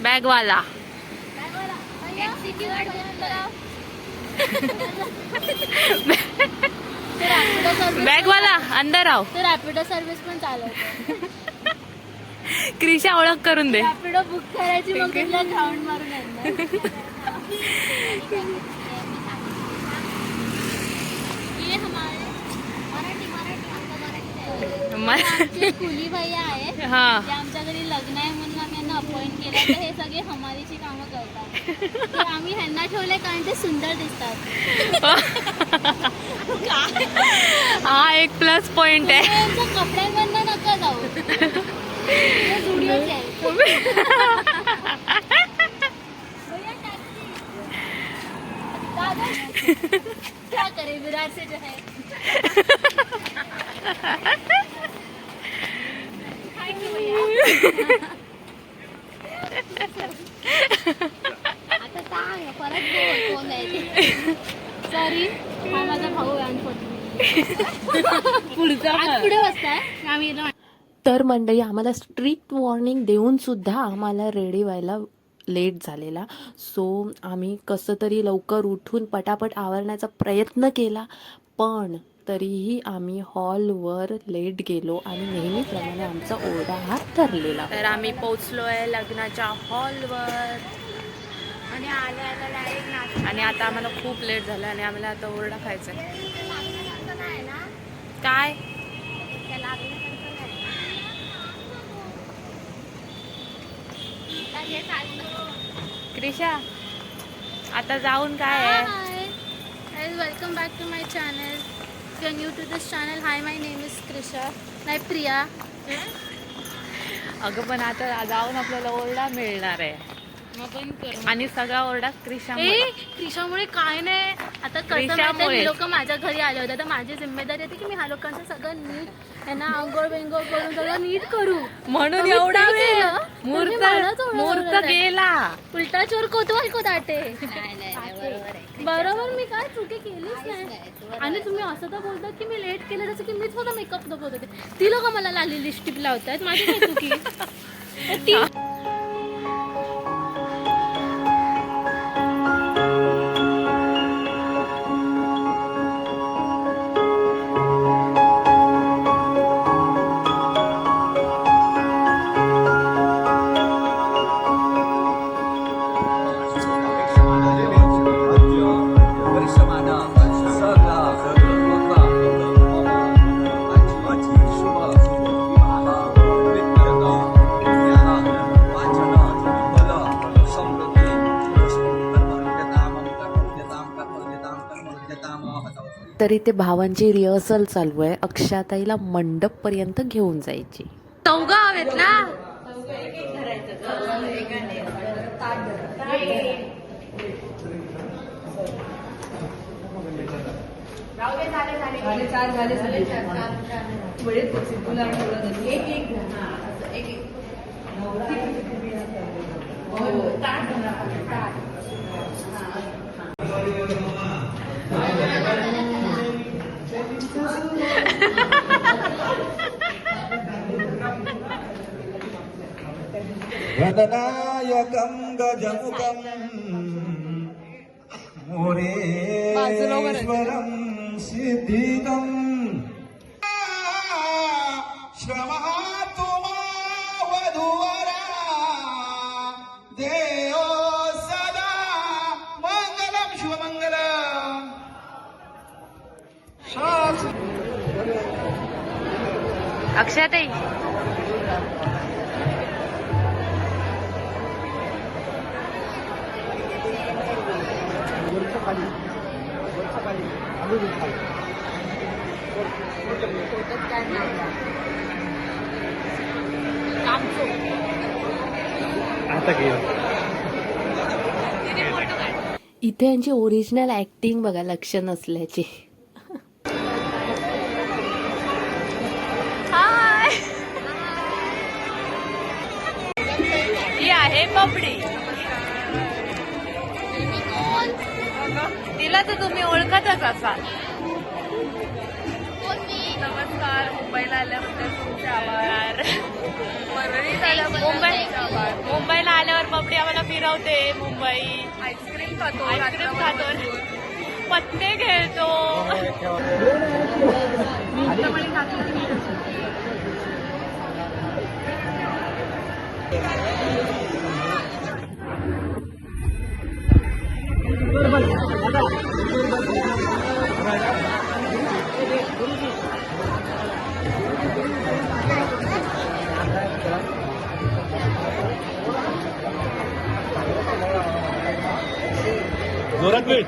बॅगवाला बॅगवाला अंदर आओ. तो रॅपिडो सर्व्हिस पण चालवतो. क्रिशा ओळख करून दे. रॅपिडो बुक करायची मग तुला राऊंड मारून येणार. ये हमारे आमचे कुली भैया आहे. हा ते आमच्या घरी लग्न आहे म्हणून आम्ही यांना अपॉइंट केलं. तर हे सगळे हमालीची कामं करतात. तर आम्ही ह्यांना ठेवले कारण ते सुंदर दिसतात. हा एक प्लस पॉइंट आहे. त्यांच्या कपड्यांमधनं नका जाऊ. ते स्टुडिओचे आहे. दादा क्या करे विराट से जो है. आता सांग परत बोल कोण आहे ते. सॉरी हा माझा भाऊ आहे पुढे बसताय आम्ही. तर मंडळी आम्हाला स्ट्रिक्ट वॉर्निंग देऊन सुद्धा आम्हाला रेडी व्हायला लेट झालेला. सो आम्ही कसं तरी लवकर उठून पटापट आवरण्याचा प्रयत्न केला, पण तरीही आम्ही हॉलवर लेट गेलो आणि नेहमीप्रमाणे आमचा ओरडा हा ठरलेला. तर आम्ही पोचलो आहे लग्नाच्या हॉलवर आणि आता आम्हाला खूप लेट झालं आणि आम्हाला आता ओरडा खायचा आहे. काय क्रिशा आता जाऊन काय आहे. Welcome back to my channel. If you are new to this channel, hi my name is Krisha, नाही प्रिया. अगं पण आता जाऊन आपल्याला ओरडा मिळणार आहे आणि सगळा ओरडा क्रिशामुळे काय नाही. आता कसं लोक माझ्या घरी आले होते तर माझी जिम्मेदारी होती की मी ह्या लोकांचं सगळं नीट त्यांना आंघोळ बेंगोळ करून सगळं नीट करू. म्हणून एवढा वेळ मुहूर्त गेला. उलटा चोर कोतवाल को दाटे. बरोबर मी काय चुकी केलीच नाही. आणि तुम्ही असं तर बोलतात की मी लेट केलं जसं की मीच स्वतः मेकअप दाखवत होते. ती लोक मला लाली लिपस्टिक लावतात. माझी काय चुकी. तर इथे भावांची रिहर्सल चालू आहे. अक्षाताईला मंडप पर्यंत घेऊन जायची. चौघ हवेत ना. वदनायकं गजमुखं मुरेश्वरं सिद्धिदं श्रमहातु मा वधूवरा देवो सदा मंगलं शुभमंगलम्. अक्षाताई इथे यांची ओरिजिनल ऍक्टिंग बघा, लक्ष नसल्याची. हाय, ही आहे पपडी. तिला तर तुम्ही ओळखतच असाल. नमस्कार. मुंबईला आल्याबद्दल तुमचे आभार. मुंबईला आल्यावर पपडी फिरवते मुंबई, आईस्क्रीम खातो, पत्ते खेळतो. जोरात भेट.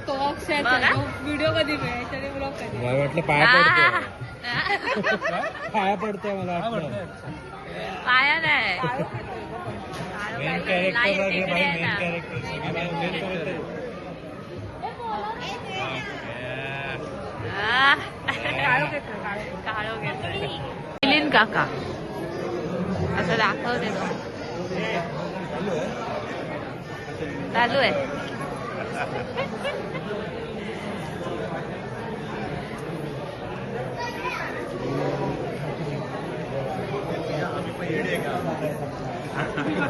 तो अक्षय व्हिडिओ कधी मिळायचा ब्लॉग कधी. मला वाटलं पाया पडतोय. पाया पडतोय मला वाटलं. पाया नाही, मेन कॅरेक्टर आहे भाई, मेन कॅरेक्टर. काळो घेतोय मिलिंद काका असं दाखवते तो. चालू आहे.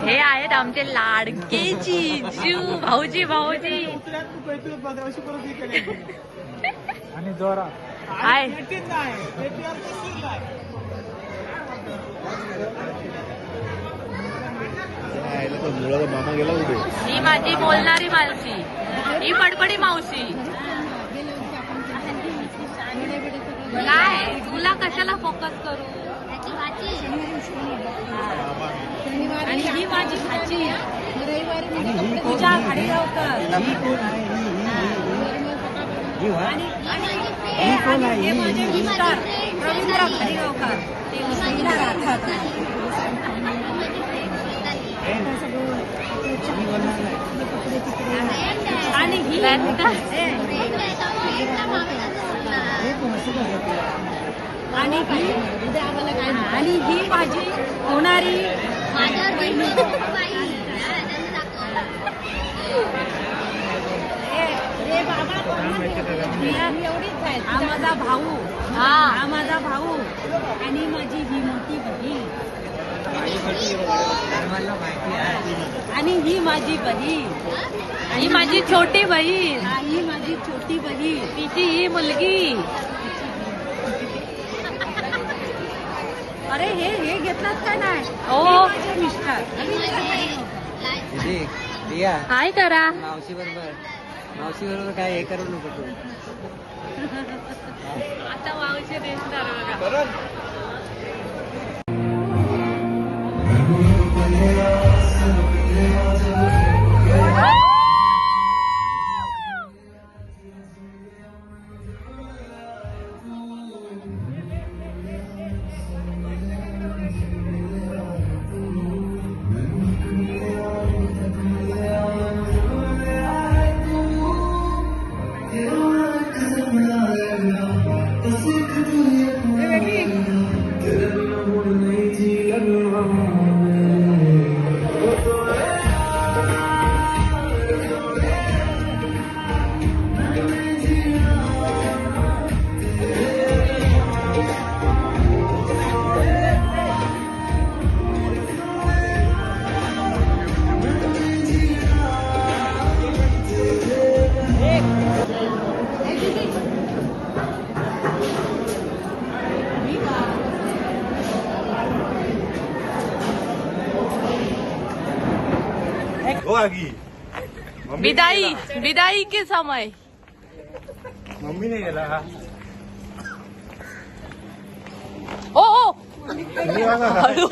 हे आहेत आमचे लाडके जीजू, भाऊजी. आणि जोरा हाय. मामा गेला कुठे. ही माझी बोलणारी मावशी, ही बडबडी मावशी. काय तुला कशाला फोकस करू. आणि ही माझी भाची पूजा खाडीगावकर. आणि हे माझे मिस्टर रवींद्र खाडीगावकर. ते वसईला राहतात. आणि ही आणि ही माझी होणारी हा माझा भाऊ. हा माझा भाऊ. आणि माझी ही मोठी बहीण. आणि ही माझी बहीण. ही माझी छोटी बहीण. ही माझी छोटी बहीण. तिची ही मुलगी. अरे हे घेतलात का नाही. हो मिस्टर. काय करा मावशी बरोबर काय हे करू नको तू. आता मावशी दिसणार बघा. विदाई के समय. मम्मी नाही गेला. ओ हळू.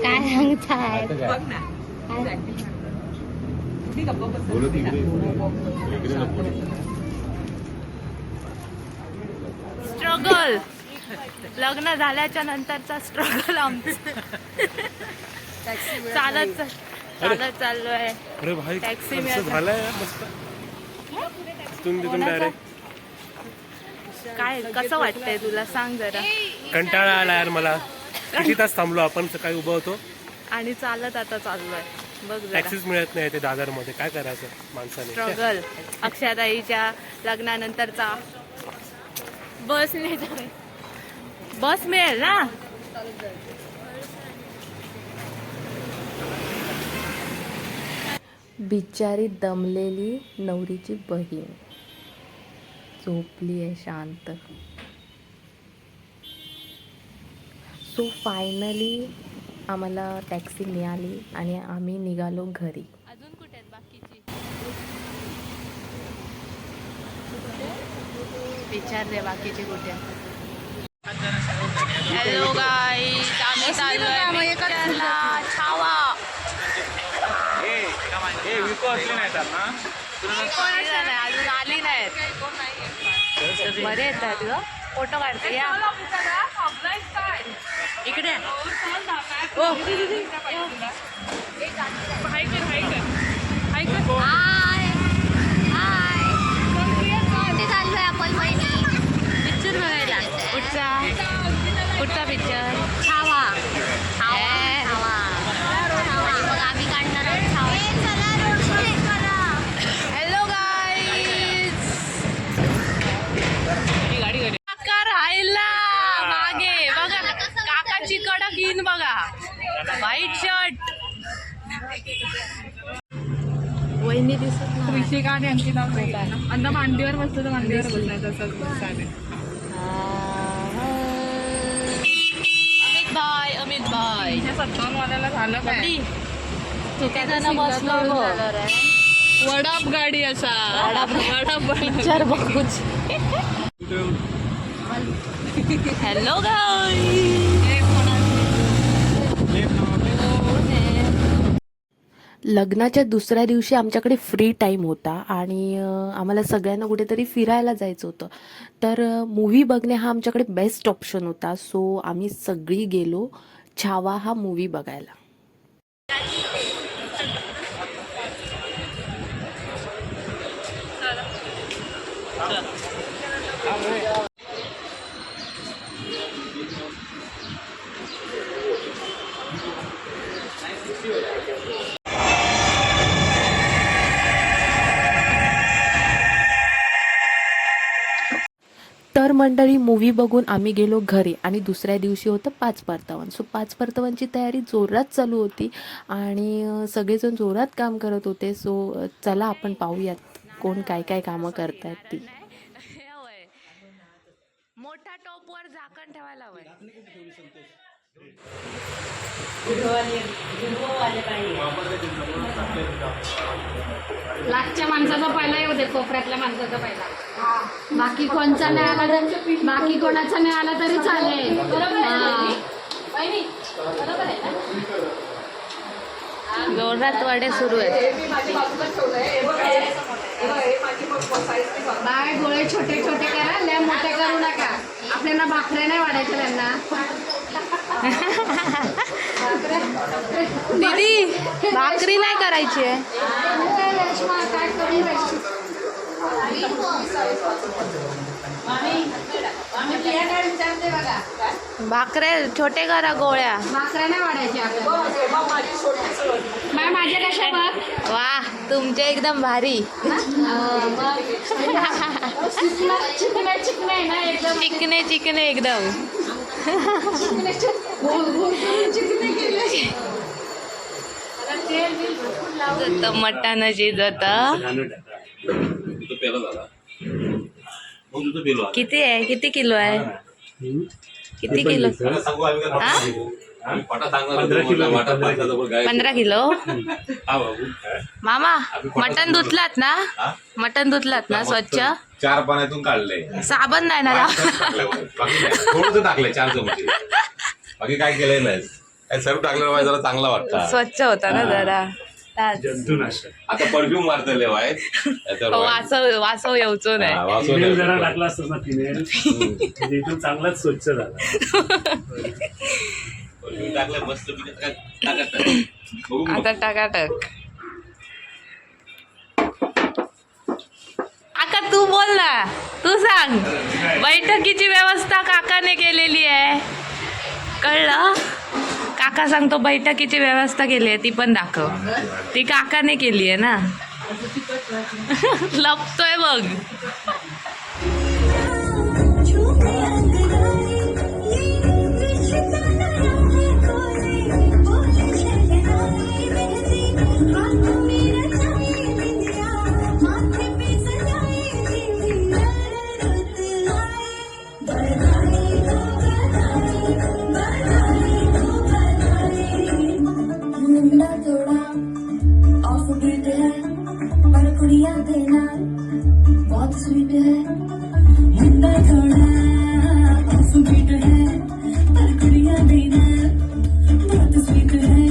काय सांगताय. स्ट्रगल. लग्न झाल्याच्या नंतरचा स्ट्रगल आमचा. चालत चाललोय. अरे भाई टॅक्सी झालंय मस्त. तिथून डायरेक्ट. काय कसं वाटतंय तुला सांग जरा. कंटाळा आला यार मला. किती तास थांबलो आपण. सकाळी उभं होतो आणि चालत आता चाललोय. बघ जरा टॅक्सीच मिळत नाही ते दादरमध्ये, काय करायचं माणसाने. स्ट्रगल. अक्षताईच्या लग्नानंतरचा बसने जावे. बस मिळेल ना. बिचारी दमलेली नवरीची बहीण झोपली आहे शांत. सो फायनली आम्हाला टॅक्सी मिळाली आणि आम्ही निघालो घरी. अजून कुठे आहेत बाकीची? विचार रे बाकीचे कुठे. हॅलो गाईज, आम्ही चाललोय पिक्चरला छावा. अजून आली नाहीत. बरे येतात ग, फोटो काढते या इकडे. पिक्चर बघायला कुठचा पिक्चर? छावा. हॅलो गाईज, काका राहिला मागे बघा. काकाची कडक इन बघा, व्हाईट शर्ट. वहिनी दिसत नाही. ऋषिका आणि अंकिता अंदा मांडीवर बसतो तर मांडीवर बसणार तसंच बसणार. अमित भाई हे 57 वाल्याला झालं काय? किती जण बसलो वडाप गाडी असा वडाप पिक्चर बघूच. हॅलो लग्नाच्या दुसऱ्या दिवशी आमच्याकडे फ्री टाईम होता आणि आम्हाला सगळ्यांना कुठेतरी फिरायला जायचं होतं. तर मूव्ही बघणे हा आमच्याकडे बेस्ट ऑप्शन होता. सो आम्ही सगळी गेलो छावा हा मूव्ही बघायला. तर मंडळी मूव्ही बघून आम्ही गेलो घरी आणि दुसऱ्या दिवशी होतं 5 परतावन. सो 5 परतावांची तयारी जोरात चालू होती आणि सगळेजण जोरात काम करत होते. सो चला आपण पाहूयात कोण काय काय कामं करतायत ती. मोठा टॉपवर झाकण ठेवायला हवंय. लाटच्या माणसाचा पहिला येऊ दे, कोपऱ्यातल्या माणसाचा पहिला. बाकी कोणचा नाही आला तर बाकी कोणाचा नाही आला तरी चालेल. जोरात वडे सुरू आहेत. बाय गोळे छोटे छोटे करा, लय मोठे करू नका. आपल्याला भाकऱ्या नाही वाढायचं त्यांना. दीदी भाकरी नाही करायची आहे. काय करू भाकरे छोटे करा, गोळ्या. भाकऱ्या नाही वाढायच्या. माझ्या कशा बघ. वा तुमचे एकदम भारी. चिकने चिकने ना एकदम. चिकने चिकने एकदम. मटण शिजत. किती आहे? किती किलो आहे? किती किलो? 15 किलो. मामा मटण धुतलात ना? मटण धुतलात ना स्वच्छ? 4 पाण्यातून काढलंय. साबण नाही ना? थोडंसं टाकलंय 4 चमचे. बाकी काय केलंय नाही. काय सर्व टाकलेलं पाहिजे, जरा चांगला वाटतं. स्वच्छ होता ना जरा. आता परफ्यूम मारतले वासव येऊचो नाही. जरा टाकला असतो ना फिनेल, एकदम चांगलाच स्वच्छ झाला. टाकलं मस्त. आता टाकाटक. काका तू बोल ना, तू सांग. बैठकीची व्यवस्था काकाने केलेली आहे, कळलं? काका सांगतो बैठकीची व्यवस्था केली आहे ती पण दाखव. ती काकाने केली आहे ना. लपतोय बघ. बहुत स्वीट है मुंडा थोड़ा स्वीट है पर कुड़िया देना बहुत स्वीट है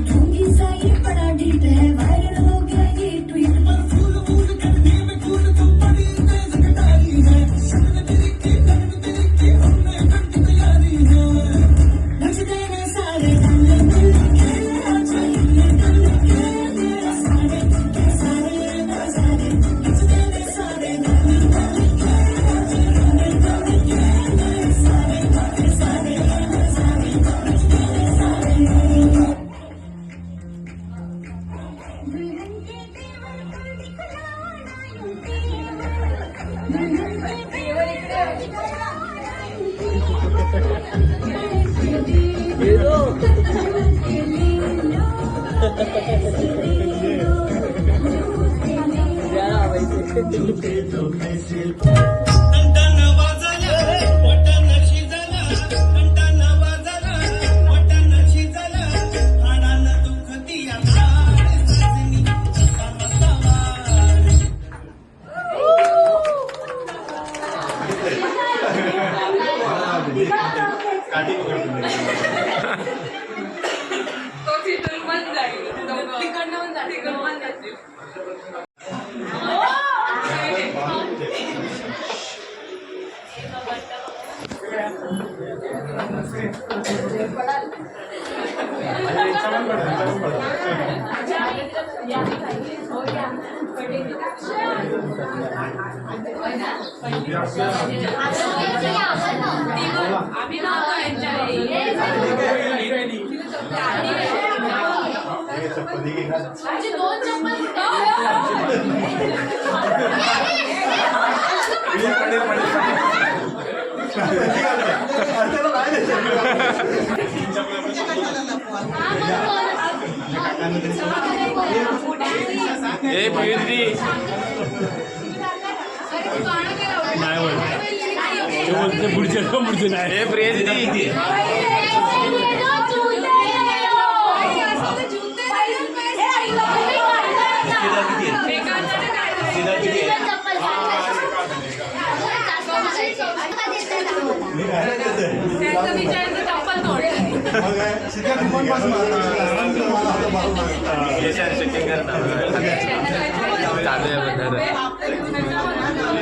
ढोंगी सा ये बड़ा डीट है वायरल हो गया ये ट्वीट पर फूल फूल करने में फूल तो बड़ी तेज कटारी है शरण तेरी की हमने करती तैयारी है नच देना सारे सारे पुढचे नाही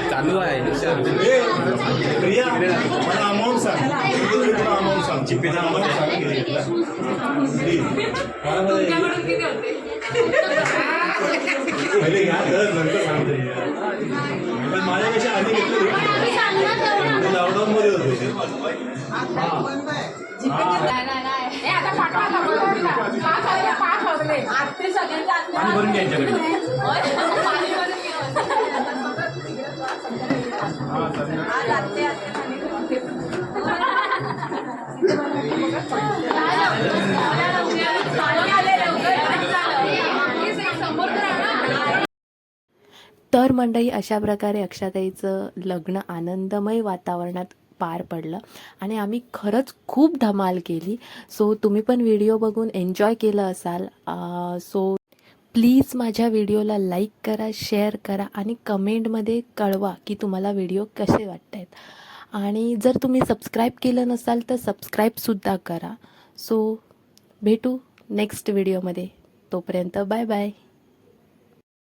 चालू आहे अमाऊंट सांग अमाऊंट सांग चिपीचा अमाऊंट पहिले घ्या नंतर सांगते पण माझ्यापेक्षा आधी घेतलं लॉकडाऊन मध्ये होते भरून घ्यायच्याकडे तर मंडळी, अशा प्रकारे अक्षताईचं लग्न आनंदमय वातावरणात पार पडलं आणि आम्ही खरंच खूप धमाल केली. सो तुम्ही पण व्हिडिओ बघून एन्जॉय केलं असाल. सो प्लीज माझ्या व्हिडिओला लाईक करा, शेअर करा आणि कमेंटमध्ये कळवा की तुम्हाला व्हिडिओ कसे वाटत आहेत. आणि जर तुम्ही सबस्क्राईब केलं नसाल तर सबस्क्राईबसुद्धा करा. सो भेटू नेक्स्ट व्हिडिओमध्ये. तोपर्यंत बाय बाय.